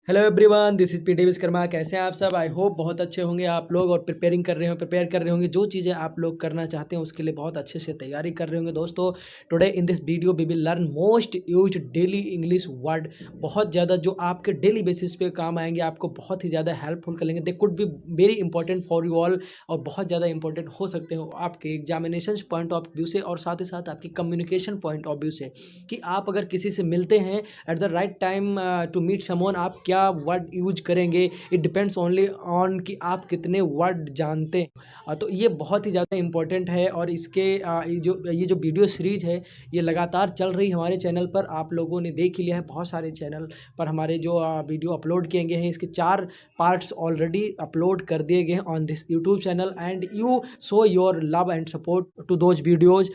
Hello everyone, this is PT Vishwakarma. कैसे हैं आप सब? आई होप बहुत अच्छे होंगे आप लोग और प्रिपेयर कर रहे होंगे। जो चीज़ें आप लोग करना चाहते हैं उसके लिए बहुत अच्छे से तैयारी कर रहे होंगे। दोस्तों, today in this video we will learn most used daily English word. बहुत ज़्यादा जो आपके डेली बेसिस पे काम आएंगे, आपको बहुत ही ज़्यादा हेल्पफुल करेंगे। They could be very important for you all और बहुत ज़्यादा इंपॉर्टेंट हो सकते हो आपके एग्जामिनेशन पॉइंट ऑफ व्यू से और साथ ही साथ आपकी कम्युनिकेशन पॉइंट ऑफ व्यू से, कि आप अगर किसी से मिलते हैं at the right time to meet someone, आप क्या वर्ड यूज करेंगे। इट डिपेंड्स ओनली ऑन कि आप कितने वर्ड जानते हैं। तो ये बहुत ही ज़्यादा इंपॉर्टेंट है और इसके ये जो वीडियो सीरीज है ये लगातार चल रही है हमारे चैनल पर। आप लोगों ने देख ही लिया है, बहुत सारे चैनल पर हमारे जो वीडियो अपलोड किए गए हैं, इसके 4 पार्ट्स ऑलरेडी अपलोड कर दिए गए हैं on this YouTube channel. And you show your love and support to those videos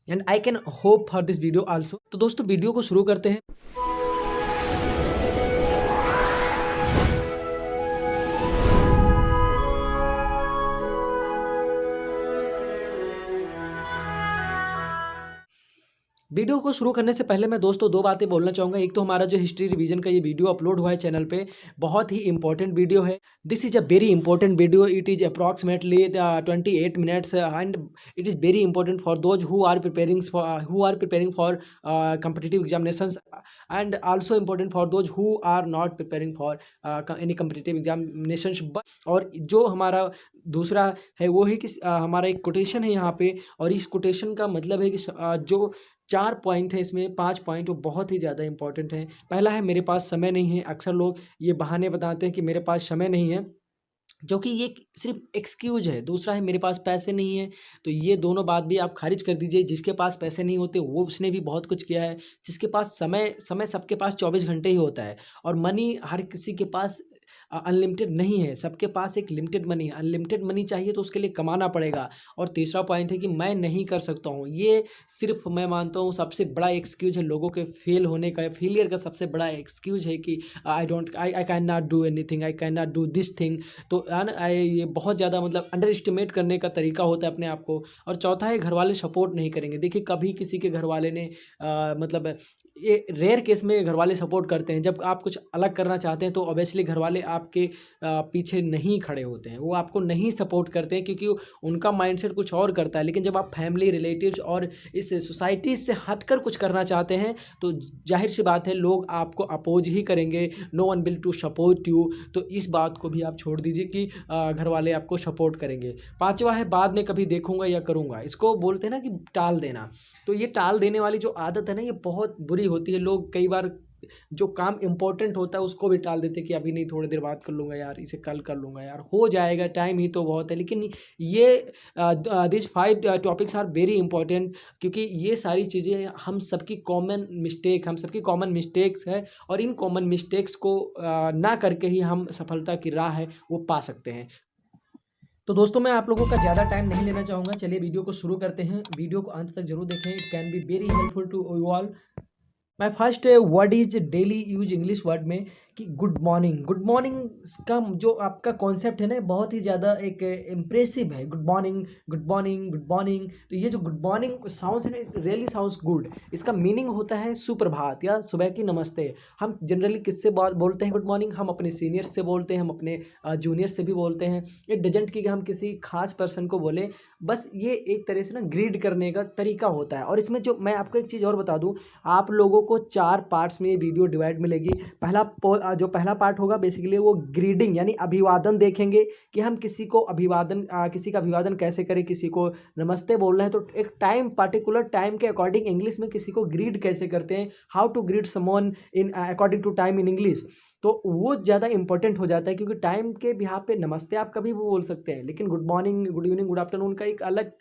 and I can hope for this video also. तो दोस्तों, वीडियो को शुरू करते हैं। वीडियो को शुरू करने से पहले मैं दोस्तों 2 बातें बोलना चाहूँगा। एक तो हमारा जो हिस्ट्री रिवीजन का ये वीडियो अपलोड हुआ है चैनल पे, बहुत ही इंपॉर्टेंट वीडियो है। This is a very important video. It is approximately 28 minutes and it is very important for those who are preparing for competitive examinations and also important for those who are not preparing for any competitive examinations। और जो हमारा दूसरा है वो है कि हमारा एक कोटेशन है यहाँ पे, और इस कोटेशन का मतलब है कि जो 4 पॉइंट है, इसमें 5 पॉइंट वो बहुत ही ज़्यादा इंपॉर्टेंट है। पहला है मेरे पास समय नहीं है। अक्सर लोग ये बहाने बताते हैं कि मेरे पास समय नहीं है, जो कि ये सिर्फ एक्सक्यूज है। दूसरा है मेरे पास पैसे नहीं है। तो ये दोनों बात भी आप खारिज कर दीजिए। जिसके पास पैसे नहीं होते वो उसने भी बहुत कुछ किया है। जिसके पास समय सबके पास 24 घंटे ही होता है, और मनी हर किसी के पास अनलिमिटेड नहीं है। सबके पास एक लिमिटेड मनी है। अनलिमिटेड मनी चाहिए तो उसके लिए कमाना पड़ेगा। और तीसरा पॉइंट है कि मैं नहीं कर सकता हूँ। ये सिर्फ मैं मानता हूँ सबसे बड़ा एक्सक्यूज है लोगों के फेल होने का। फेलियर का सबसे बड़ा एक्सक्यूज है कि I can not do anything, I can not do this thing. तो ये बहुत ज़्यादा मतलब अंडर एस्टिमेट करने का तरीका होता है अपने आप को। और चौथा है घर वाले सपोर्ट नहीं करेंगे। देखिए, कभी किसी के घर वाले ने मतलब ये रेयर केस में घर वाले सपोर्ट करते हैं। जब आप कुछ अलग करना चाहते हैं तो ऑब्वियसली घर वाले आपके पीछे नहीं खड़े होते हैं, वो आपको नहीं सपोर्ट करते हैं, क्योंकि उनका माइंडसेट कुछ और करता है। लेकिन जब आप फैमिली, रिलेटिव्स और इस सोसाइटी से हटकर कुछ करना चाहते हैं तो जाहिर सी बात है लोग आपको अपोज ही करेंगे। No one will to support you. तो इस बात को भी आप छोड़ दीजिए कि घर वाले आपको सपोर्ट करेंगे। पांचवा है बाद में कभी देखूंगा या करूंगा। इसको बोलते हैं ना कि टाल देना। तो ये टाल देने वाली जो आदत है ना, ये बहुत बुरी होती है। लोग कई बार जो काम इंपॉर्टेंट होता है उसको भी टाल देते कि अभी नहीं, थोड़ी देर बाद कर लूँगा यार, इसे कल कर लूँगा यार, हो जाएगा, टाइम ही तो बहुत है। लेकिन ये this 5 topics are very important, क्योंकि ये सारी चीज़ें हम सबकी कॉमन मिस्टेक्स है, और इन कॉमन मिस्टेक्स को ना करके ही हम सफलता की राह है वो पा सकते हैं। तो दोस्तों, मैं आप लोगों का ज़्यादा टाइम नहीं लेना चाहूँगा। चलिए वीडियो को शुरू करते हैं। वीडियो को अंत तक जरूर देखें। It can be very helpful to you all. My first word is daily use English word में कि गुड मॉर्निंग। गुड मॉर्निंग का जो आपका कॉन्सेप्ट है ना, बहुत ही ज़्यादा एक इम्प्रेसिव है। Good morning, good morning, good morning. तो ये जो गुड मॉर्निंग साउंड है ना, रियली साउंड्स गुड। इसका मीनिंग होता है सुप्रभात या सुबह की नमस्ते। हम जनरली किससे बोलते हैं गुड मॉर्निंग? हम अपने सीनियर्स से बोलते हैं, हम अपने जूनियर्स से भी बोलते हैं। इट डजेंट कि हम किसी खास पर्सन को बोलें, बस ये एक तरह से ना ग्रीड करने का तरीका होता है। और इसमें जो मैं आपको एक चीज़ और बता दूं, आप लोगों को 4 पार्ट्स में ये वीडियो डिवाइड मिलेगी। जो पहला पार्ट होगा बेसिकली वो ग्रीडिंग यानी अभिवादन देखेंगे, कि हम किसी का अभिवादन कैसे करें। किसी को नमस्ते बोलना है तो एक पर्टिकुलर टाइम के अकॉर्डिंग इंग्लिश में किसी को ग्रीड कैसे करते हैं, how to greet someone in according to time in English. तो वो ज़्यादा इंपॉर्टेंट हो जाता है, क्योंकि टाइम के बिहार पे नमस्ते आप कभी भी बोल सकते हैं, लेकिन good morning, good evening, good afternoon का एक अलग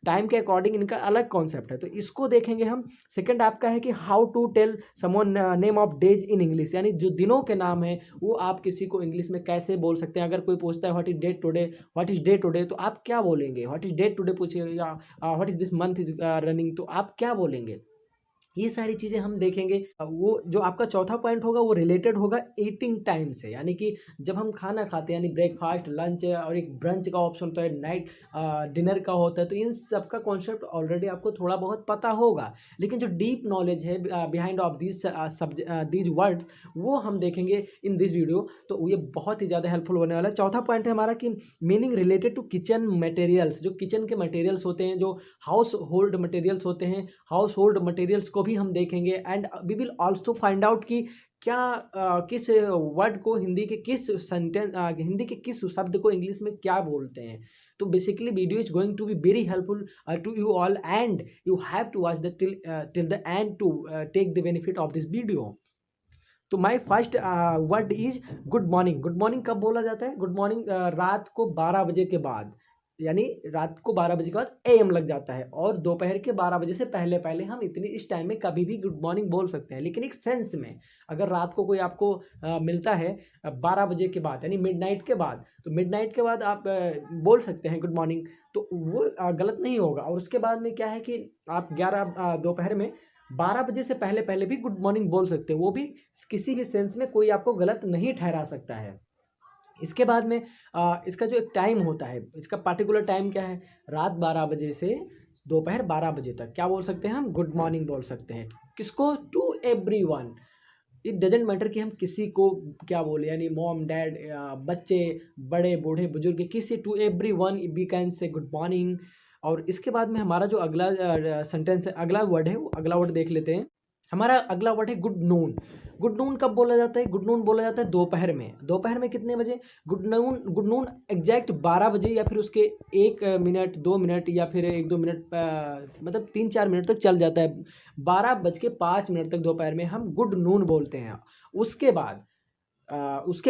टाइम के अकॉर्डिंग इनका अलग कॉन्सेप्ट है। तो इसको देखेंगे हम। सेकंड आपका है कि how to tell someone name of days in English, यानी जो दिनों के नाम है वो आप किसी को इंग्लिश में कैसे बोल सकते हैं। अगर कोई पूछता है what is date today, what is day today, तो आप क्या बोलेंगे? व्हाट इज डेट टुडे पूछिए, या what is this month is running, तो आप क्या बोलेंगे? ये सारी चीज़ें हम देखेंगे। वो जो आपका चौथा पॉइंट होगा वो रिलेटेड होगा ईटिंग टाइम से, यानी कि जब हम खाना खाते हैं, यानी ब्रेकफास्ट, लंच और एक ब्रंच का ऑप्शन होता है, नाइट डिनर का होता है, तो इन सब का कॉन्सेप्ट ऑलरेडी आपको थोड़ा बहुत पता होगा। लेकिन जो डीप नॉलेज है बिहाइंड ऑफ दीज वर्ड्स, वो हम देखेंगे इन दिस वीडियो, तो ये बहुत ही ज़्यादा हेल्पफुल होने वाला है। चौथा पॉइंट है हमारा कि meaning related to kitchen materials, जो किचन के मटेरियल्स होते हैं, जो हाउस होल्ड मटेरियल्स होते हैं, हाउस होल्ड मटेरियल्स को भी हम देखेंगे। And we will also find out कि क्या किस वर्ड को हिंदी के किस शब्द को इंग्लिश में क्या बोलते हैं। तो basically video is going to be very helpful to you all, and you have to watch the till the end to take the benefit of this video. तो my first word is good morning. Good morning कब बोला जाता है? Good morning रात को 12 बजे के बाद, यानी रात को 12 बजे के बाद AM लग जाता है, और दोपहर के 12 बजे से पहले पहले हम इस टाइम में कभी भी गुड मॉर्निंग बोल सकते हैं, लेकिन एक सेंस में। अगर रात को कोई आपको मिलता है 12 बजे के बाद, यानी मिडनाइट के बाद, तो मिडनाइट के बाद आप बोल सकते हैं गुड मॉर्निंग, तो वो गलत नहीं होगा। और उसके बाद में क्या है कि आप 11 दोपहर में 12 बजे से पहले पहले भी गुड मॉर्निंग बोल सकते हैं, वो भी किसी भी सेंस में कोई आपको गलत नहीं ठहरा सकता है। इसके बाद में इसका जो एक टाइम होता है, इसका पार्टिकुलर टाइम क्या है? रात 12 बजे से दोपहर 12 बजे तक क्या बोल सकते हैं? हम गुड मॉर्निंग बोल सकते हैं। किसको? To everyone. It doesn't matter कि हम किसी को क्या बोले, यानी मॉम, डैड, बच्चे, बड़े, बूढ़े, बुजुर्ग, किसी, to everyone we can say good morning. और इसके बाद में हमारा जो अगला सेंटेंस है, अगला वर्ड है, वो अगला वर्ड देख लेते हैं। हमारा अगला वर्ड है गुड नून। गुड नून कब बोला जाता है? गुड नून बोला जाता है दोपहर में। दोपहर में कितने बजे? गुड नून एग्जैक्ट 12 बजे, या फिर उसके 1 मिनट, 2 मिनट, या फिर 1-2 मिनट, मतलब 3-4 मिनट तक चल जाता है। 12:05 तक दोपहर में हम गुड नून बोलते हैं। उसके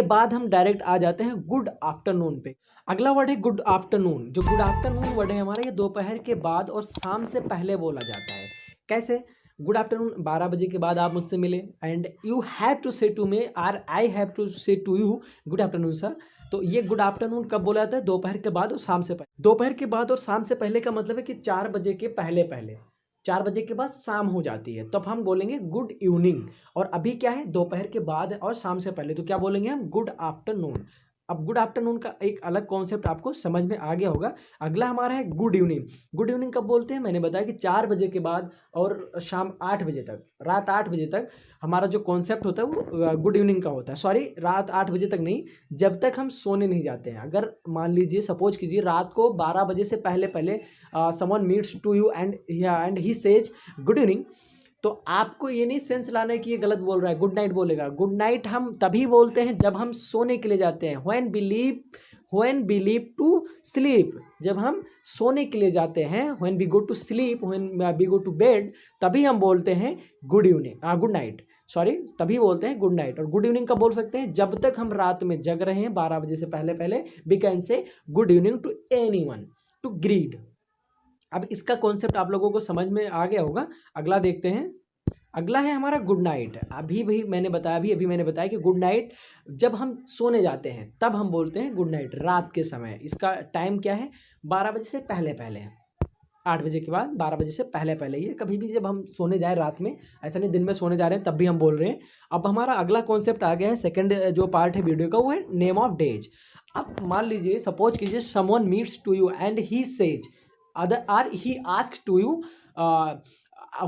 बाद हम डायरेक्ट आ जाते हैं गुड आफ्टरनून पे। अगला वर्ड है गुड आफ्टरनून। जो गुड आफ्टरनून वर्ड है हमारा, ये दोपहर के बाद और शाम से पहले बोला जाता है। कैसे? गुड आफ्टरनून 12 बजे के बाद आप मुझसे मिले, and you have to say to me, or I have to say to you good afternoon sir. तो ये गुड आफ्टरनून कब बोला जाता है? दोपहर के बाद और शाम से पहले। दोपहर के बाद और शाम से पहले का मतलब है कि 4 बजे के पहले पहले, 4 बजे के बाद शाम हो जाती है, तब हम बोलेंगे गुड इवनिंग। और अभी क्या है? दोपहर के बाद और शाम से पहले, तो क्या बोलेंगे हम? Good afternoon. अब गुड आफ्टरनून का एक अलग कॉन्सेप्ट आपको समझ में आ गया होगा। अगला हमारा है गुड इवनिंग। गुड इवनिंग कब बोलते हैं? मैंने बताया कि 4 बजे के बाद और शाम 8 बजे तक, रात 8 बजे तक हमारा जो कॉन्सेप्ट होता है वो गुड इवनिंग का होता है। सॉरी, रात 8 बजे तक नहीं, जब तक हम सोने नहीं जाते हैं। अगर मान लीजिए, सपोज कीजिए, रात को 12 बजे से पहले पहले someone meets to you and he says good evening, तो आपको ये नहीं सेंस लाना है कि ये गलत बोल रहा है, गुड नाइट बोलेगा। गुड नाइट हम तभी बोलते हैं जब हम सोने के लिए जाते हैं। When we leave to sleep, जब हम सोने के लिए जाते हैं, when we go to sleep, when we go to bed, तभी हम बोलते हैं good evening, good night, sorry, तभी बोलते हैं गुड नाइट। और गुड इवनिंग कब बोल सकते हैं? जब तक हम रात में जग रहे हैं 12 बजे से पहले पहले, we can say good evening to anyone, to greet. अब इसका कॉन्सेप्ट आप लोगों को समझ में आ गया होगा। अगला देखते हैं। अगला है हमारा गुड नाइट। अभी मैंने बताया कि गुड नाइट जब हम सोने जाते हैं तब हम बोलते हैं गुड नाइट, रात के समय। इसका टाइम क्या है? 12 बजे से पहले पहले, 8 बजे के बाद 12 बजे से पहले पहले। ये कभी भी जब हम सोने जाए रात में, ऐसा नहीं दिन में सोने जा रहे हैं तब भी हम बोल रहे हैं। अब हमारा अगला कॉन्सेप्ट आ गया है, सेकंड जो पार्ट है वीडियो का, वो है नेम ऑफ डेज। अब मान लीजिए, सपोज कीजिए, someone meets to you and he says he asked to you,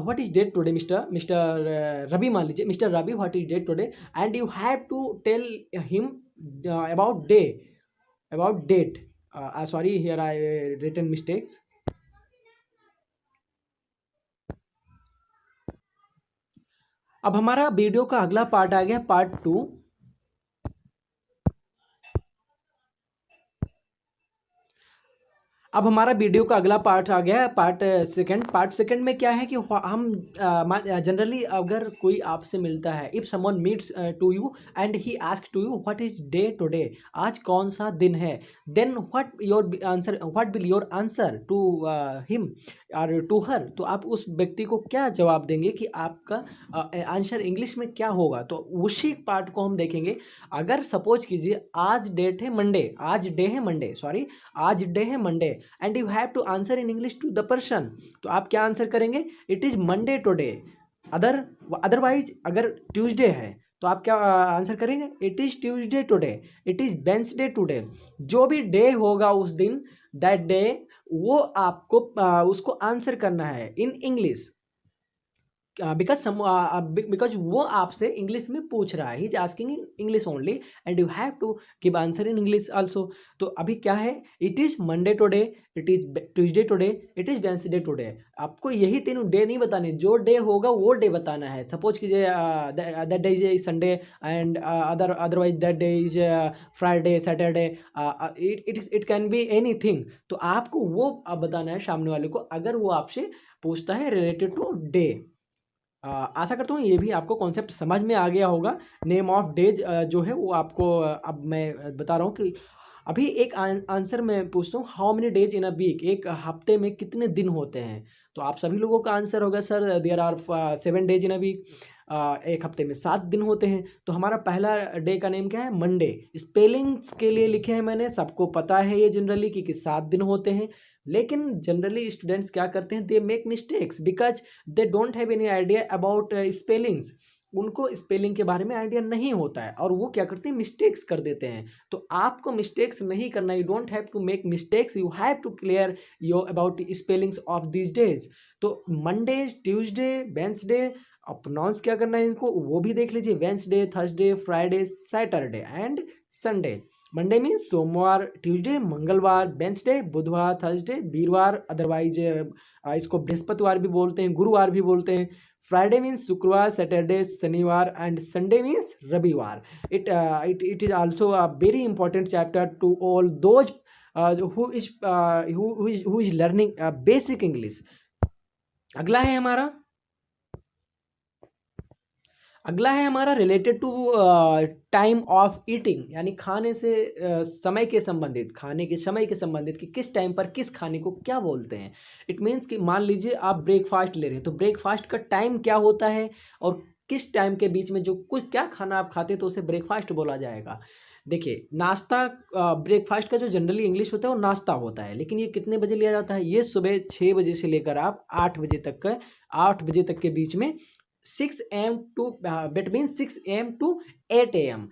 what is date today, Mr. Ravi, मान लीजिए Mr. Ravi, what is date today, and you have to tell him about date. Sorry, here I written mistakes. अब हमारा video का अगला part आ गया, part 2। अब हमारा video का अगला पार्ट आ गया है, पार्ट सेकंड में क्या है कि हम जनरली अगर कोई आपसे मिलता है, if someone meets to you and he ask to you what is day today, आज कौन सा दिन है, then what will your answer to him और टू हर। तो आप उस व्यक्ति को क्या जवाब देंगे कि आपका आंसर इंग्लिश में क्या होगा। तो उसी पार्ट को हम देखेंगे। अगर सपोज कीजिए आज डे है Monday and you have to answer in English to the person, तो आप क्या आंसर करेंगे? It is Monday today. Otherwise अगर ट्यूसडे है तो आप क्या आंसर करेंगे? It is Tuesday today, it is Wednesday today. जो भी डे होगा उस दिन, दैट डे, वो आपको उसको आंसर करना है इन इंग्लिश, बिकॉज वो आपसे इंग्लिश में पूछ रहा है, he is asking in English only and you have to give answer in English also. तो अभी क्या है, it is Monday today, it is Tuesday today, it is Wednesday today. आपको यही तीनों डे नहीं बताने, जो डे होगा वो डे बताना है। सपोज कीजिए that day is Sunday and otherwise that day is Friday, Saturday, it can be any thing. तो आपको वो बताना है सामने वाले को, अगर वो आपसे पूछता है रिलेटेड टू डे। आशा करता हूँ ये भी आपको कॉन्सेप्ट समझ में आ गया होगा। नेम ऑफ डेज जो है वो आपको अब मैं बता रहा हूँ कि अभी एक आंसर मैं पूछता हूँ, how many days in a week, एक हफ्ते में कितने दिन होते हैं? तो आप सभी लोगों का आंसर होगा sir there are 7 days in a week, एक हफ्ते में 7 दिन होते हैं। तो हमारा पहला डे का नेम क्या है? मंडे। स्पेलिंग्स के लिए लिखे हैं मैंने, सबको पता है ये जनरली कि 7 दिन होते हैं, लेकिन जनरली स्टूडेंट्स क्या करते हैं, they make mistakes because they don't have any idea about spellings. उनको स्पेलिंग के बारे में आइडिया नहीं होता है और वो क्या करते हैं, मिस्टेक्स कर देते हैं। तो आपको मिस्टेक्स नहीं करना, you don't have to make mistakes, you have to clear your about spellings of this days. तो मंडे, ट्यूसडे, वेंसडे, अब प्रोनाउंस क्या करना है इनको वो भी देख लीजिए, Wednesday, Thursday, Friday, Saturday and Sunday. Monday means सोमवार, ट्यूसडे मंगलवार, वेंसडे बुधवार, थर्सडे वीरवार, अदरवाइज इसको बृहस्पतिवार भी बोलते हैं, गुरुवार भी बोलते हैं। फ्राइडे मीन्स शुक्रवार, सैटरडे शनिवार एंड संडे मीन्स रविवार। It is also a very important chapter to all those who is learning basic English. अगला है हमारा related to time of eating, यानी खाने से समय के संबंधित, खाने के समय के संबंधित कि किस टाइम पर किस खाने को क्या बोलते हैं। इट मीन्स कि मान लीजिए आप ब्रेकफास्ट ले रहे हैं, तो ब्रेकफास्ट का टाइम क्या होता है और किस टाइम के बीच में जो कुछ क्या खाना आप खाते हैं तो उसे ब्रेकफास्ट बोला जाएगा। देखिए नाश्ता, ब्रेकफास्ट का जो जनरली इंग्लिश होता है वो नाश्ता होता है, लेकिन ये कितने बजे लिया जाता है? ये सुबह 6 बजे से लेकर आप 8 बजे तक का, 8 बजे तक के बीच में, 6 AM to between 6 AM to 8 AM,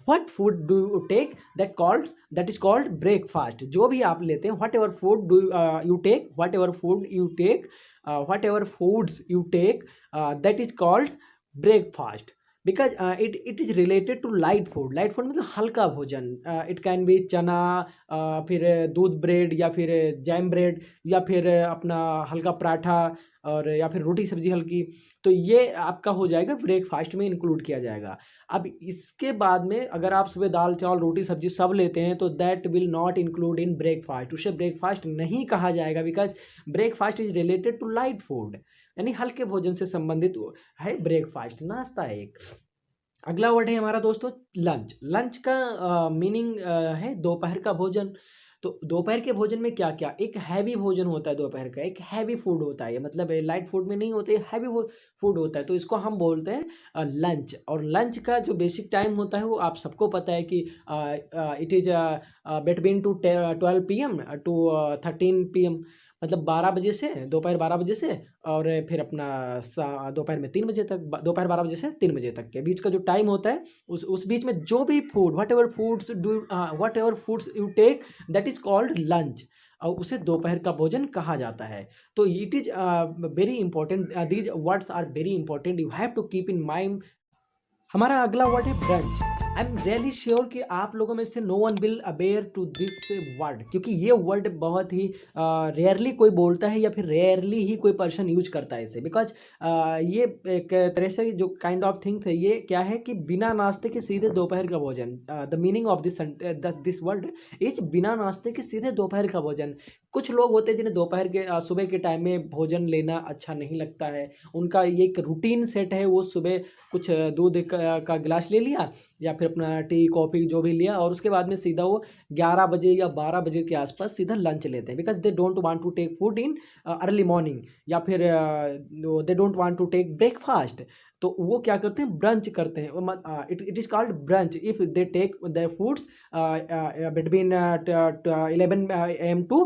what food do you take that is called breakfast? जो भी आप लेते हैं, whatever food do you take, whatever foods you take, that is called breakfast, because it is related to light food। Light food मतलब हल्का भोजन, it can B चना, फिर दूध ब्रेड, या फिर जैम ब्रेड, या फिर अपना हल्का पराठा, और या फिर रोटी सब्जी हल्की। तो ये आपका हो जाएगा ब्रेकफास्ट में इंक्लूड किया जाएगा। अब इसके बाद में अगर आप सुबह दाल चावल रोटी सब्जी सब लेते हैं तो that will not include in breakfast, उसे ब्रेकफास्ट नहीं कहा जाएगा, because breakfast is related to light food, यानी हल्के भोजन से संबंधित है ब्रेकफास्ट, नाश्ता है एक। अगला वर्ड है हमारा दोस्तों लंच। लंच का मीनिंग है दोपहर का भोजन। तो दोपहर के भोजन में क्या क्या, एक हैवी भोजन होता है दोपहर का, एक हैवी फूड होता है, मतलब लाइट फूड में नहीं होते, हैवी फूड होता है, तो इसको हम बोलते हैं लंच। और लंच का जो बेसिक टाइम होता है वो आप सबको पता है कि it is between to 12 PM to 13 PM, मतलब 12 बजे से, दोपहर 12 बजे से, और फिर अपना दोपहर में 3 बजे तक, दोपहर 12 बजे से 3 बजे तक के बीच का जो टाइम होता है, उस बीच में जो भी food, whatever foods you take, that is called lunch, और उसे दोपहर का भोजन कहा जाता है। तो it is very important, these words are very important, you have to keep in mind. हमारा अगला वर्ड है brunch. I am really sure कि आप लोगों में से no one will aware to this word, क्योंकि ये वर्ड बहुत ही रेयरली कोई बोलता है, या फिर रेयरली ही कोई पर्सन यूज करता है इसे, बिकॉज ये एक तरह से जो काइंड ऑफ थिंग है, ये क्या है कि बिना नाश्ते के सीधे दोपहर का भोजन। The meaning of this word is बिना नाश्ते के सीधे दोपहर का भोजन। कुछ लोग होते हैं जिन्हें दोपहर के सुबह के टाइम में भोजन लेना अच्छा नहीं लगता है, उनका ये एक रूटीन सेट है, वो सुबह कुछ दूध का गिलास ले लिया, या फिर अपना टी कॉफ़ी जो भी लिया, और उसके बाद में सीधा वो 11 बजे या 12 बजे के आसपास सीधा लंच लेते हैं, because they don't want to take food in early morning, या फिर they don't want to take breakfast. तो वो क्या करते हैं, ब्रंच करते हैं। It is called brunch if they take the foods between 11 AM to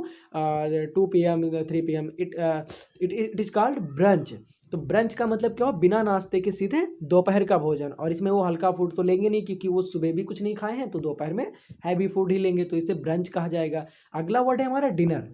2 PM 3 PM, it is called brunch. तो ब्रंच का मतलब क्या हो, बिना नाश्ते के सीधे दोपहर का भोजन, और इसमें वो हल्का फूड तो लेंगे नहीं क्योंकि वो सुबह भी कुछ नहीं खाए हैं, तो दोपहर में हैवी फूड ही लेंगे, तो इसे ब्रंच कहा जाएगा। अगला वर्ड है हमारा डिनर।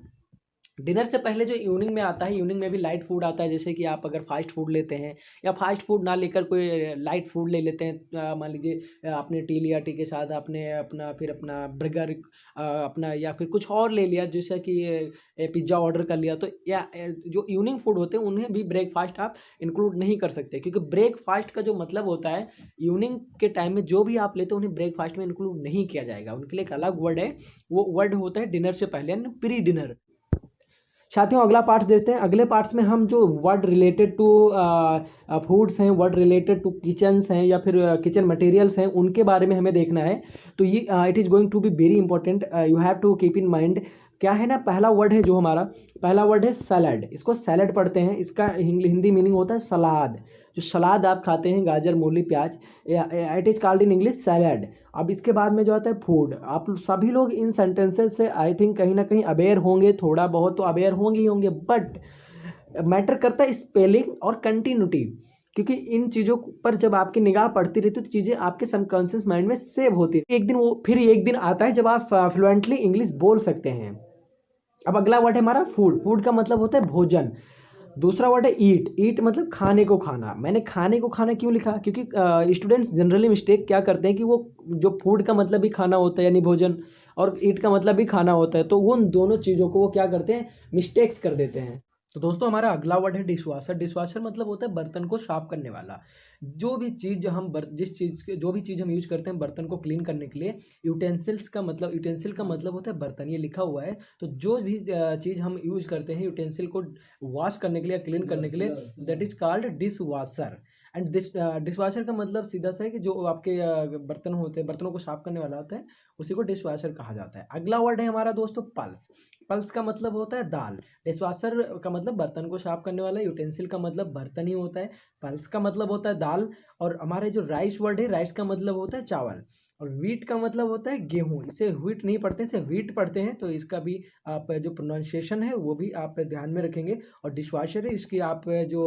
डिनर से पहले जो इवनिंग में आता है, इवनिंग में भी लाइट फूड आता है, जैसे कि आप अगर फास्ट फूड लेते हैं या फास्ट फूड ना लेकर कोई लाइट फूड ले लेते हैं, मान लीजिए आपने टी लिया, टी के साथ आपने अपना बर्गर अपना या फिर कुछ और ले लिया, जैसे कि पिज्ज़ा ऑर्डर कर लिया, तो या जो इवनिंग फूड होते हैं उन्हें भी ब्रेकफास्ट आप इंक्लूड नहीं कर सकते, क्योंकि ब्रेकफास्ट का जो मतलब होता है इवनिंग के टाइम में जो भी आप लेते हैं उन्हें ब्रेकफास्ट में इंक्लूड नहीं किया जाएगा, उनके लिए एक अलग वर्ड है, वो वर्ड होता है डिनर से पहले, प्री डिनर। साथियों अगला पार्ट देखते हैं। अगले पार्ट्स में हम जो वर्ड रिलेटेड टू फूड्स हैं, वर्ड रिलेटेड टू किचन्स हैं या फिर किचन मटेरियल्स हैं, उनके बारे में हमें देखना है। तो ये it is going to be very important, you have to keep in mind. क्या है ना, पहला वर्ड है जो हमारा, पहला वर्ड है सैलड। इसको सैलड पढ़ते हैं, इसका हिंदी मीनिंग होता है सलाद। जो सलाद आप खाते हैं, गाजर मूली प्याज, it is called in English salad. अब इसके बाद में जो आता है फूड। आप सभी लोग इन सेंटेंसेस से आई थिंक कहीं ना कहीं अवेयर होंगे, थोड़ा बहुत तो अवेयर होंगे ही होंगे, बट मैटर करता है स्पेलिंग और कंटिन्यूटी, क्योंकि इन चीज़ों पर जब आपकी निगाह पड़ती रहती है तो चीज़ें आपके सबकॉन्शियस माइंड में सेव होती है। एक दिन आता है जब आप फ्लुएंटली इंग्लिश बोल सकते हैं। अब अगला वर्ड है हमारा फूड। फूड का मतलब होता है भोजन। दूसरा वर्ड है ईट। ईट मतलब खाने को खाना। मैंने खाने को खाना क्यों लिखा, क्योंकि स्टूडेंट्स जनरली मिस्टेक क्या करते हैं कि वो जो फूड का मतलब भी खाना होता है यानी भोजन, और ईट का मतलब भी खाना होता है, तो वो उन दोनों चीज़ों को वो क्या करते हैं, मिस्टेक्स कर देते हैं। तो दोस्तों हमारा अगला वर्ड है डिशवाशर। डिशवाशर मतलब होता है बर्तन को साफ करने वाला। जो भी चीज़ जो भी चीज़ हम यूज करते हैं बर्तन को क्लीन करने के लिए, यूटेंसिल का मतलब होता है बर्तन, ये लिखा हुआ है। तो जो भी चीज़ हम यूज करते हैं यूटेंसिल को वॉश करने के लिए, क्लीन करने के लिए, that is called dish washer. And dish washer का मतलब सीधा सा है कि जो आपके बर्तन होते हैं, बर्तनों को साफ करने वाला होता है, उसी को डिश वाशर कहा जाता है। अगला वर्ड है हमारा दोस्तों पल्स। पल्स का मतलब होता है दाल। डिशवाशर का मतलब बर्तन को साफ करने वाला, यूटेंसिल का मतलब बर्तन ही होता है, पल्स का मतलब होता है दाल। और हमारे जो राइस वर्ड है, राइस का मतलब होता है चावल, और व्हीट का मतलब होता है गेहूं। इसे व्हीट नहीं पढ़ते, इसे व्हीट पढ़ते हैं, तो इसका भी आप जो प्रोनाउंसिएशन है वो भी आप ध्यान में रखेंगे। और डिशवाशर है, इसकी आप जो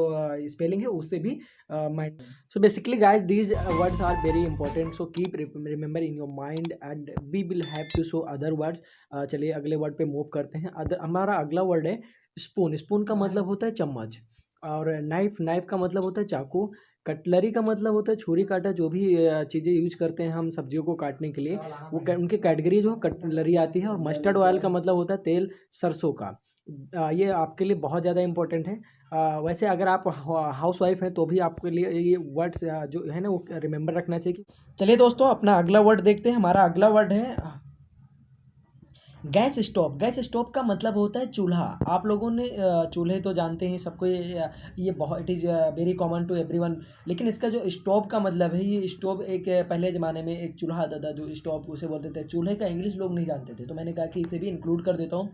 स्पेलिंग है उससे भी mind. So basically guys these words are very important, so keep remember in your mind and we will have to show other words. चलिए अगले वर्ड पे मूव करते हैं। हमारा अगला वर्ड है स्पून। स्पून का मतलब होता है चम्मच। और नाइफ का मतलब होता है चाकू। कटलरी का मतलब होता है छुरी काटा, जो भी चीज़ें यूज करते हैं हम सब्जियों को काटने के लिए, वो उनकी कैटेगरी जो कटलरी आती है। और मस्टर्ड ऑयल का मतलब होता है तेल सरसों का। ये आपके लिए बहुत ज़्यादा इंपॉर्टेंट है। वैसे अगर आप हाउस वाइफ हैं तो भी आपके लिए ये वर्ड्स जो है ना वो रिमेंबर रखना चाहिए। चलिए दोस्तों अपना अगला वर्ड देखते हैं। हमारा अगला वर्ड है गैस स्टोव। गैस स्टोव का मतलब होता है चूल्हा। आप लोगों ने चूल्हे तो जानते हैं सबको, ये बहुत it is very common to everyone. लेकिन इसका जो स्टोव का मतलब है, ये स्टोव एक पहले ज़माने में एक चूल्हा आता था जो स्टोव उसे बोलते थे। चूल्हे का इंग्लिश लोग नहीं जानते थे, तो मैंने कहा कि इसे भी इंक्लूड कर देता हूँ।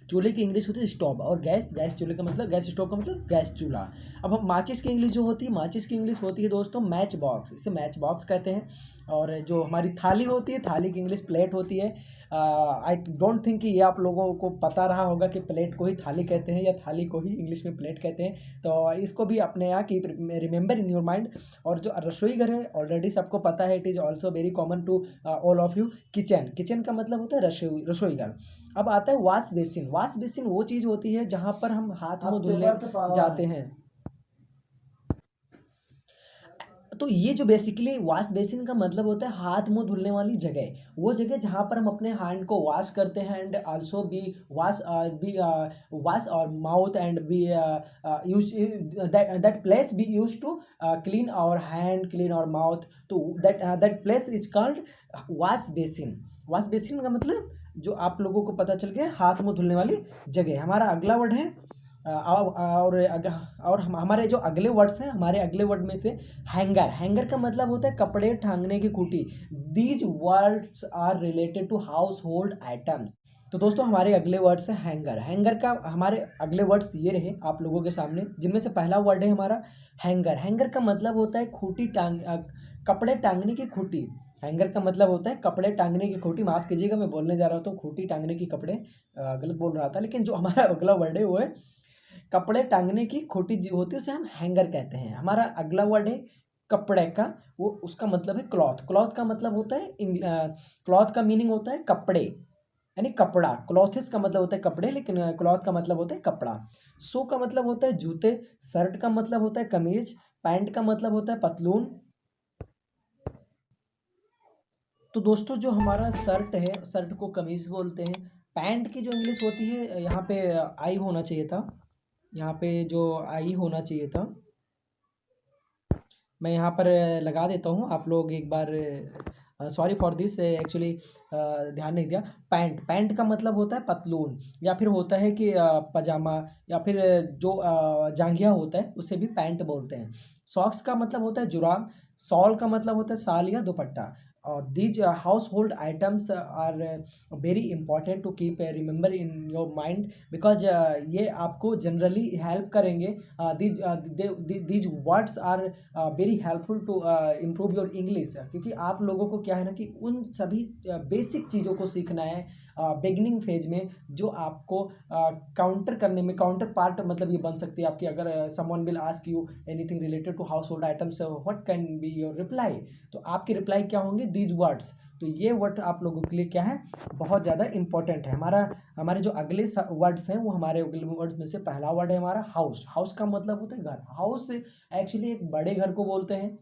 चूल्हे की इंग्लिश होती है स्टोव, और गैस चूल्हे का मतलब, गैस स्टोव का मतलब गैस चूल्हा। अब हम माचिस की इंग्लिश जो होती है, माचिस की इंग्लिश होती है दोस्तों मैच बॉक्स। इसे मैच बॉक्स कहते हैं। और जो हमारी थाली होती है, थाली की इंग्लिश प्लेट होती है। आई डोंट थिंक कि ये आप लोगों को पता रहा होगा कि प्लेट को ही थाली कहते हैं या थाली को ही इंग्लिश में प्लेट कहते हैं। तो इसको भी अपने यहाँ की रिमेंबर इन योर माइंड। और जो रसोई घर है ऑलरेडी सबको पता है, it is also very common to all of you. Kitchen का मतलब होता है रसोई घर। अब आता है वॉश बेसिन। वॉश बेसिन वो चीज़ होती है जहाँ पर हम हाथ मुंह धुलने जाते हैं। तो ये जो बेसिकली वॉश बेसिन का मतलब होता है हाथ मुंह धुलने वाली जगह, वो जगह जहाँ पर हम अपने हैंड को वॉश करते हैं। And also wash our mouth and be use that place be use to clean our hand, clean our mouth. तो that place is called wash basin. Wash basin का मतलब जो आप लोगों को पता चल गया, हाथ मुंह धुलने वाली जगह। हमारा अगला वर्ड है और हमारे जो अगले वर्ड्स हैं, हमारे अगले वर्ड में से हैंगर। हैंगर का मतलब होता है कपड़े टांगने की खूंटी। These words are related to household items. तो दोस्तों हमारे अगले वर्ड्स हैं हैंगर। हैंगर का हमारे अगले वर्ड्स ये रहे आप लोगों के सामने, जिनमें से पहला वर्ड है हमारा हैंगर। हैंगर का मतलब होता है कपड़े टांगने की खूंटी। हैंगर का मतलब होता है कपड़े टांगने की खूंटी। माफ़ कीजिएगा, मैं बोलने जा रहा था खूंटी टांगने की कपड़े, गलत बोल रहा था। लेकिन जो हमारा अगला वर्ड है वो है कपड़े टांगने की खोटी जो होती है उसे हम हैंगर कहते हैं। हमारा अगला वर्ड है कपड़े का, वो उसका मतलब है क्लॉथ। क्लॉथ का मतलब होता है क्लॉथ का मीनिंग होता है कपड़े, यानी कपड़ा। क्लॉथेस का मतलब होता है कपड़े, लेकिन क्लॉथ का मतलब होता है कपड़ा। शू का मतलब होता है जूते। शर्ट का मतलब होता है कमीज। पैंट का मतलब होता है पतलून। तो दोस्तों जो हमारा शर्ट है, शर्ट को कमीज बोलते हैं। पैंट की जो इंग्लिश होती है, यहाँ पे आई होना चाहिए था, यहाँ पे जो आई होना चाहिए था, मैं यहाँ पर लगा देता हूँ, आप लोग एक बार, सॉरी फॉर दिस, एक्चुअली ध्यान नहीं दिया। पैंट, पैंट का मतलब होता है पतलून, या फिर होता है कि पजामा, या फिर जो जांघिया होता है उसे भी पैंट बोलते हैं। सॉक्स का मतलब होता है जुराब। सॉल का मतलब होता है साल या दुपट्टा। और these household items are very important to keep remember in your mind, because ये आपको जनरली हेल्प करेंगे। These words are very helpful to improve your English, क्योंकि आप लोगों को क्या है ना कि उन सभी बेसिक चीज़ों को सीखना है बिगनिंग फेज में, जो आपको काउंटर करने में, काउंटर पार्ट मतलब ये बन सकती है आपकी। अगर someone will ask you anything related to household items, what can be your reply, तो आपके रिप्लाई क्या होंगे, दीज वर्ड्स। तो ये वर्ड आप लोगों के लिए क्या है, बहुत ज़्यादा इंपॉर्टेंट है। हमारे जो अगले वर्ड्स हैं वो हमारे अगले वर्ड्स में से पहला वर्ड है हमारा हाउस। हाउस का मतलब होता है घर। हाउस एक्चुअली एक बड़े घर को बोलते हैं।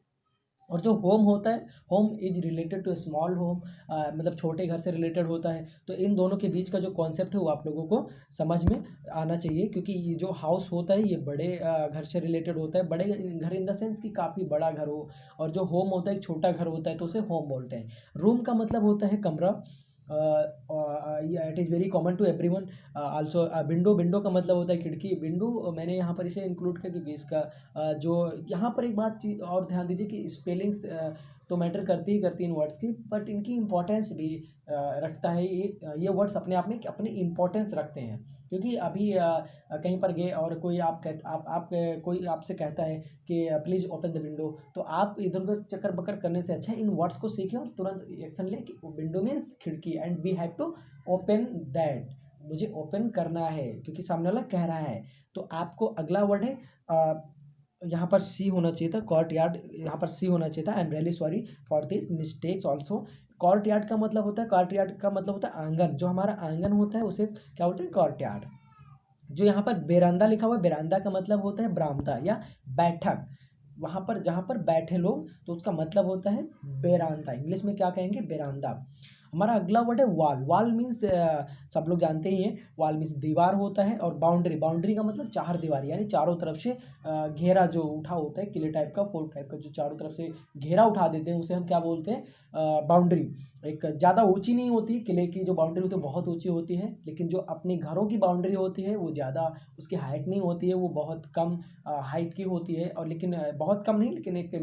और जो होम होता है, home is related to small home, मतलब छोटे घर से रिलेटेड होता है। तो इन दोनों के बीच का जो कॉन्सेप्ट है वो आप लोगों को समझ में आना चाहिए, क्योंकि ये जो हाउस होता है ये बड़े घर से रिलेटेड होता है। बड़े घर इन द सेंस कि काफ़ी बड़ा घर हो, और जो होम होता है एक छोटा घर होता है, तो उसे होम बोलते हैं। रूम का मतलब होता है कमरा। It is very common to everyone. Also window, window का मतलब होता है खिड़की। विंडो मैंने यहाँ पर इसे इंक्लूड किया क्योंकि इसका जो यहाँ पर एक बात चीज और ध्यान दीजिए कि स्पेलिंग्स तो मैटर करती इन वर्ड्स की, बट इनकी इंपॉर्टेंस भी रखता है। ये वर्ड्स अपने आप में अपनी इंपॉर्टेंस रखते हैं, क्योंकि अभी कहीं पर गए और कोई कोई आपसे कहता है कि प्लीज़ ओपन द विंडो, तो आप इधर उधर चक्कर बकर करने से अच्छा इन वर्ड्स को सीखें और तुरंत एक्शन लें कि विंडो मीन्स खिड़की, and we have to open that, मुझे ओपन करना है क्योंकि सामने वाला कह रहा है। तो आपको अगला वर्ड है, यहाँ पर सी होना चाहिए था, कॉर्ट यार्ड, यहाँ पर सी होना चाहिए था। I am really sorry for this mistakes also. Courtyard का मतलब होता है, कॉर्ट यार्ड का मतलब होता है आंगन। जो हमारा आंगन होता है उसे क्या बोलते हैं, कॉर्ट यार्ड। जो यहाँ पर बेरांदा लिखा हुआ है, बेरांदा का मतलब होता है बरामदा या बैठक। वहाँ पर जहाँ पर बैठे लोग, तो उसका मतलब होता है बेरांदा। इंग्लिश में क्या कहेंगे, बेरांदा। हमारा अगला वर्ड है वॉल। वॉल मीन्स सब लोग जानते ही हैं, वॉल मीन्स दीवार होता है। और बाउंड्री, बाउंड्री का मतलब चार दीवारी, यानी चारों तरफ से घेरा जो उठा होता है, किले टाइप का, फोर्ट टाइप का, जो चारों तरफ से घेरा उठा देते हैं, उसे हम क्या बोलते हैं, बाउंड्री। एक ज़्यादा ऊंची नहीं होती, किले की जो बाउंड्री होती है बहुत ऊंची होती है, लेकिन जो अपने घरों की बाउंड्री होती है वो ज़्यादा, उसकी हाइट नहीं होती है, वो बहुत कम हाइट की होती है। और लेकिन बहुत कम नहीं, लेकिन एक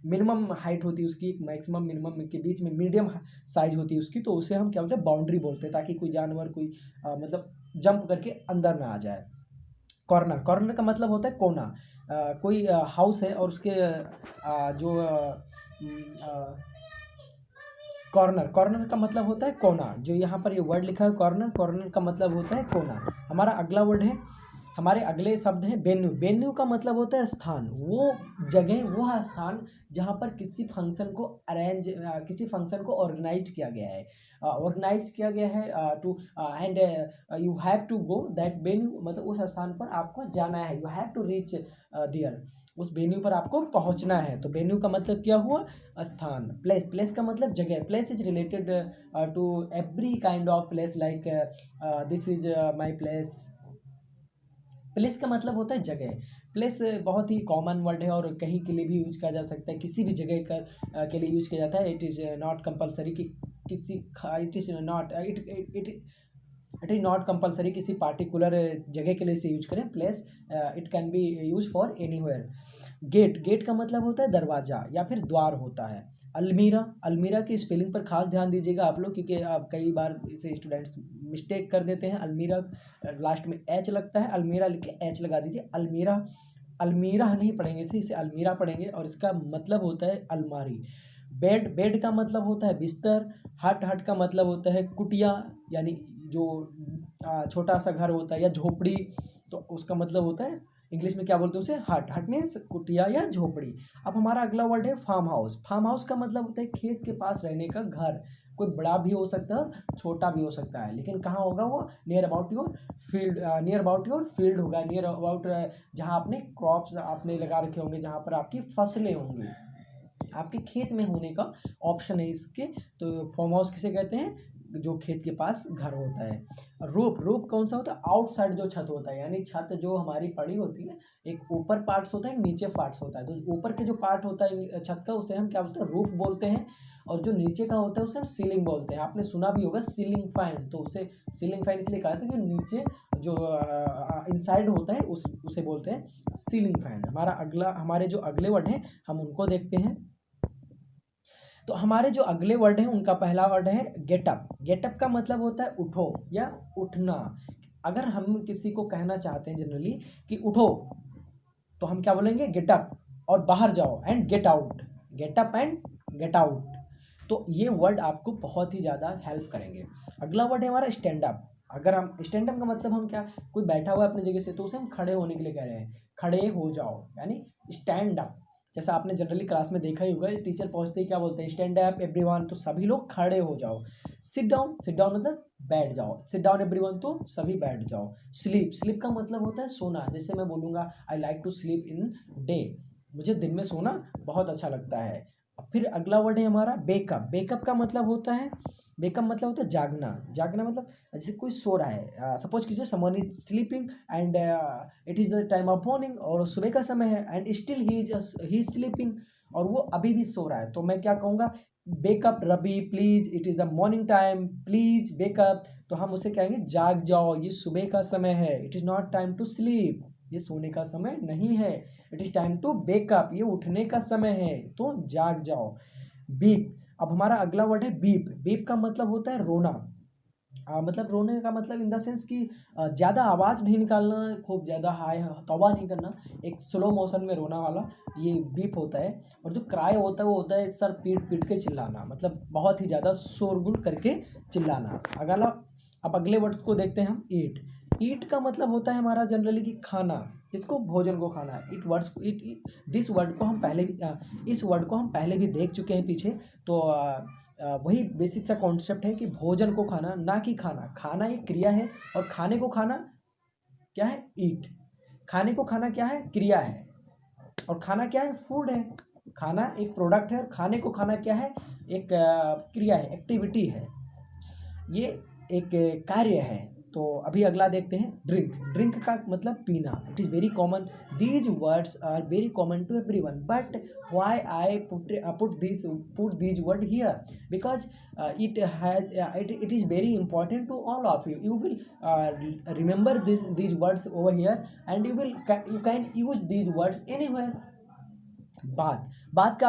मिनिमम हाइट होती है उसकी, एक मैक्सिमम मिनिमम के बीच में मीडियम साइज होती है उसकी, तो उसे हम क्या बोलते हैं, बाउंड्री बोलते हैं, ताकि कोई जानवर कोई मतलब जंप करके अंदर ना आ जाए। कॉर्नर, कॉर्नर का मतलब होता है कोना। कोई हाउस है और उसके जो कॉर्नर, कॉर्नर का मतलब होता है कोना। जो यहाँ पर ये वर्ड लिखा है कॉर्नर, कॉर्नर का मतलब होता है कोना। हमारा अगला वर्ड है, हमारे अगले शब्द हैं वेन्यू। वेन्यू का मतलब होता है स्थान, वो जगह, वो स्थान जहाँ पर किसी फंक्शन को किसी फंक्शन को ऑर्गेनाइज किया गया है, ऑर्गेनाइज किया गया है to and you have to go that venue, मतलब उस स्थान पर आपको जाना है, you have to reach there, उस वेन्यू पर आपको पहुंचना है। तो वेन्यू का मतलब क्या हुआ, स्थान। प्लेस, प्लेस का मतलब जगह। Place is related to every kind of place, like this is my place. Place का मतलब होता है जगह। प्लेस बहुत ही कॉमन वर्ड है और कहीं के लिए भी यूज किया जा सकता है, किसी भी जगह के लिए यूज किया जाता है। इट इज़ नॉट कंपलसरी कि किसी, it is not it is not compulsory किसी पार्टिकुलर जगह के लिए इसे यूज करें। Place it can be use for anywhere. Gate, gate का मतलब होता है दरवाज़ा या फिर द्वार होता है। अलमीरा, अलमीरा की स्पेलिंग पर खास ध्यान दीजिएगा आप लोग, क्योंकि आप कई बार इसे स्टूडेंट्स मिस्टेक कर देते हैं। अलमीरा लास्ट में एच लगता है, अलमीरा लिख के एच लगा दीजिए। अलमीरा, अलमीरा नहीं पढ़ेंगे इसे अलमीरा पढ़ेंगे, और इसका मतलब होता है अलमारी। बेड, बेड का मतलब होता है बिस्तर। हट, हट का मतलब होता है कुटिया, यानी जो छोटा सा घर होता है या झोपड़ी, तो उसका मतलब होता है इंग्लिश में क्या बोलते हैं उसे, हट। हट मीन्स कुटिया या झोपड़ी। अब हमारा अगला वर्ड है फार्म हाउस। फार्म हाउस का मतलब होता है खेत के पास रहने का घर। कोई बड़ा भी हो सकता है, छोटा भी हो सकता है, लेकिन कहाँ होगा वो, near about your field, near about your field होगा, नियर अबाउट जहाँ आपने क्रॉप्स आपने लगा रखे होंगे, जहाँ पर आपकी फसलें होंगी, आपके खेत में होने का ऑप्शन है इसके। तो फार्म हाउस किसे कहते हैं, जो खेत के पास घर होता है। रूफ, रूफ कौन सा होता है, आउटसाइड जो छत होता है, यानी छत जो हमारी पड़ी होती है, एक ऊपर पार्ट्स होता है, एक नीचे पार्ट्स होता है। तो ऊपर के जो पार्ट होता है छत का, उसे हम क्या बोलते हैं, रूफ बोलते हैं। और जो नीचे का होता है उसे हम सीलिंग बोलते हैं। आपने सुना भी होगा सीलिंग फैन, तो उसे सीलिंग फैन इसलिए कहा था कि नीचे जो इनसाइड होता है उसे बोलते हैं सीलिंग फैन। हमारे जो अगले वर्ड हैं हम उनको देखते हैं। तो हमारे जो अगले वर्ड हैं उनका पहला वर्ड है गेटअप। गेटअप का मतलब होता है उठो या उठना। अगर हम किसी को कहना चाहते हैं जनरली कि उठो, तो हम क्या बोलेंगे, गेटअप। और बाहर जाओ, and get out. Getup and get out. तो ये वर्ड आपको बहुत ही ज़्यादा हेल्प करेंगे। अगला वर्ड है हमारा स्टैंड अप। अगर हम स्टैंड अप का मतलब हम क्या, कोई बैठा हुआ है अपनी जगह से, तो उसे हम खड़े होने के लिए कह रहे हैं, खड़े हो जाओ, यानी स्टैंड अप। जैसा आपने जनरली क्लास में देखा ही होगा, टीचर पहुंचते ही क्या बोलते हैं, स्टैंड अप एवरीवन, तो सभी लोग खड़े हो जाओ। सिट डाउन, सिट डाउन मतलब बैठ जाओ, सिट डाउन एवरीवन, तो सभी बैठ जाओ। स्लीप, स्लीप का मतलब होता है सोना। जैसे मैं बोलूँगा I like to sleep in day, मुझे दिन में सोना बहुत अच्छा लगता है। फिर अगला वर्ड है हमारा बेकअप। बेकअप का मतलब होता है, बेकअप मतलब होता है जागना। जागना मतलब जैसे कोई सो रहा है, सपोज कीजिए someone is sleeping and it is the time of morning, और सुबह का समय है, and still he is sleeping, और वो अभी भी सो रहा है, तो मैं क्या कहूँगा, wake up Ravi please, it is the morning time, please wake up. तो हम उसे कहेंगे जाग जाओ, ये सुबह का समय है, it is not time to sleep, ये सोने का समय नहीं है, it is time to wake up, ये उठने का समय है, तो जाग जाओ। बीप। अब हमारा अगला वर्ड है बीप। बीप का मतलब होता है रोना। मतलब रोने का मतलब इन द सेंस कि ज़्यादा आवाज़ नहीं निकालना, खूब ज़्यादा हाई तौबा नहीं करना, एक स्लो मोशन में रोना वाला, ये बीप होता है। और जो क्राई होता है वो होता है सर पीट पीट के चिल्लाना, मतलब बहुत ही ज़्यादा शोरगुल करके चिल्लाना। अब अगले वर्ड को देखते हैं हम, ईट। ईट का मतलब होता है हमारा जनरली कि खाना, जिसको भोजन को खाना है। दिस वर्ड को हम पहले भी इस वर्ड को हम पहले भी देख चुके हैं पीछे। तो वही बेसिक सा कॉन्सेप्ट है कि भोजन को खाना, ना कि खाना। खाना एक क्रिया है, और खाने को खाना क्या है, ईट। खाने को खाना क्या है, क्रिया है, और खाना क्या है, फूड है। खाना एक प्रोडक्ट है, और खाने को खाना क्या है, एक क्रिया है, एक्टिविटी है, ये एक कार्य है। तो अभी अगला देखते हैं, ड्रिंक। ड्रिंक का मतलब पीना। It is very common, these words are very common to everyone, but why I put these word here, because it is very important to all of you. You will remember these words over here, and you can use these words anywhere. बात। बात का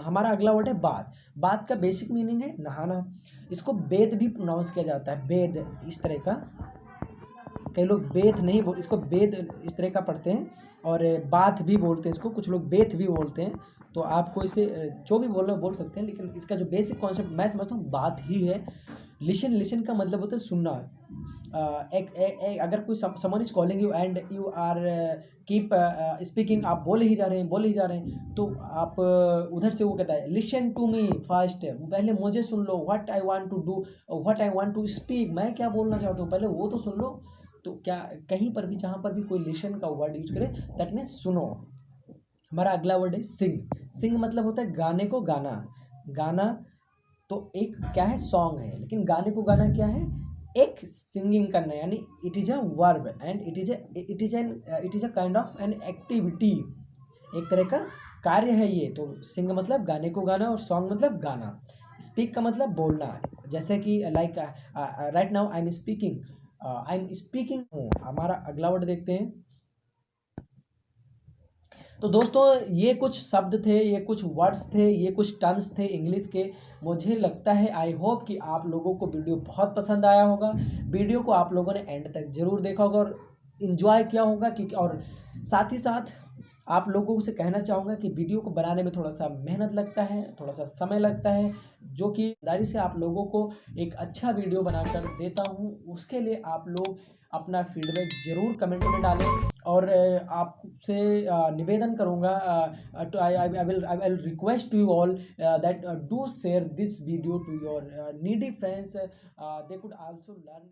हमारा अगला word है बात। बात का basic meaning है नहाना। इसको बेद भी प्रोनाउंस किया जाता है, बेद इस तरह का। कई लोग बेथ नहीं बोल, इसको बेद इस तरह का पढ़ते हैं, और बात भी बोलते हैं इसको, कुछ लोग बेथ भी बोलते हैं। तो आपको इसे जो भी बोलना बोल सकते हैं, लेकिन इसका जो बेसिक कॉन्सेप्ट मैं समझता हूँ बात ही है। लिसन, लिसन का मतलब होता है सुनना। अगर कोई someone is calling you and you are keep speaking, आप बोले ही जा रहे हैं, तो आप उधर से वो कहता है लिसन टू मी फर्स्ट, पहले मुझे सुन लो, what I want to do, what I want to speak, मैं क्या बोलना चाहता हूँ, पहले वो तो सुन लो। तो क्या कहीं पर भी जहाँ पर भी कोई लिसन का वर्ड यूज करे, दैट मीन्स सुनो। हमारा अगला वर्ड है सिंग। सिंग मतलब होता है गाने को गाना। गाना तो एक क्या है, सॉन्ग है, लेकिन गाने को गाना क्या है, एक सिंगिंग करना, यानी it is a verb, and it is a kind of an activity, एक तरह का कार्य है ये। तो सिंग मतलब गाने को गाना, और सॉन्ग मतलब गाना। स्पीक का मतलब बोलना, जैसे कि like right now I am speaking हूँ। हमारा अगला वर्ड देखते हैं। तो दोस्तों ये कुछ शब्द थे, ये कुछ वर्ड्स थे, ये कुछ टर्म्स थे इंग्लिश के। मुझे लगता है, आई होप कि आप लोगों को वीडियो बहुत पसंद आया होगा। वीडियो को आप लोगों ने एंड तक जरूर देखा होगा और इन्जॉय किया होगा, क्योंकि और साथ ही साथ आप लोगों से कहना चाहूँगा कि वीडियो को बनाने में थोड़ा सा मेहनत लगता है, थोड़ा सा समय लगता है, जो कि ईमानदारी से आप लोगों को एक अच्छा वीडियो बनाकर देता हूँ। उसके लिए आप लोग अपना फीडबैक ज़रूर कमेंट में डालें। और आपसे निवेदन करूँगा, I will request to you all that do share this video to your needy friends, they could also learn.